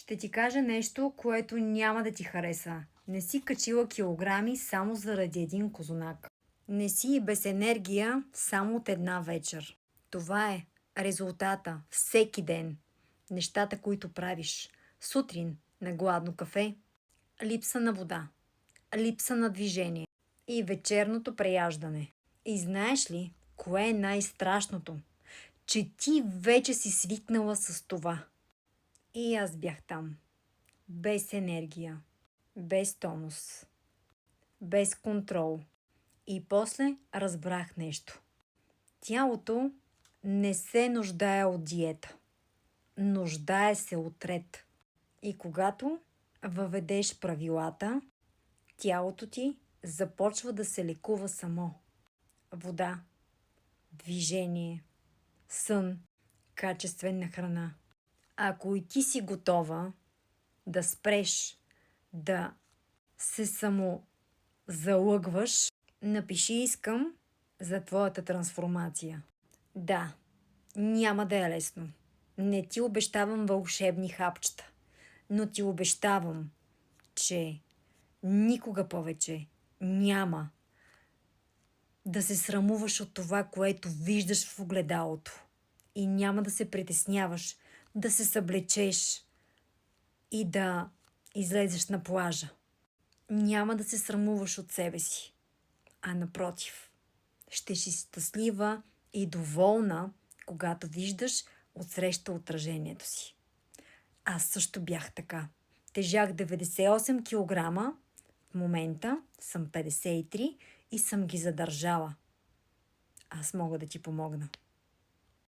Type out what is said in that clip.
Ще ти кажа нещо, което няма да ти хареса. Не си качила килограми само заради един козунак. Не си и без енергия само от една вечер. Това е резултата всеки ден. Нещата, които правиш. Сутрин на гладно кафе, липса на вода, липса на движение и вечерното преяждане. И знаеш ли, кое е най-страшното? Че ти вече си свикнала с това. И аз бях там. Без енергия, без тонус, без контрол. И после разбрах нещо. Тялото не се нуждае от диета. Нуждае се от ред. И когато въведеш правилата, тялото ти започва да се лекува само. Вода, движение, сън, качествена храна. Ако и ти си готова да спреш да се само залъгваш, напиши искам за твоята трансформация. Да, няма да е лесно. Не ти обещавам вълшебни хапчета, но ти обещавам, че никога повече няма да се срамуваш от това, което виждаш в огледалото. И няма да се притесняваш да се съблечеш и да излезеш на плажа. Няма да се срамуваш от себе си, а напротив, ще си щастлива и доволна, когато виждаш отсреща отражението си. Аз също бях така. Тежах 98 кг, в момента съм 53 и съм ги задържала. Аз мога да ти помогна.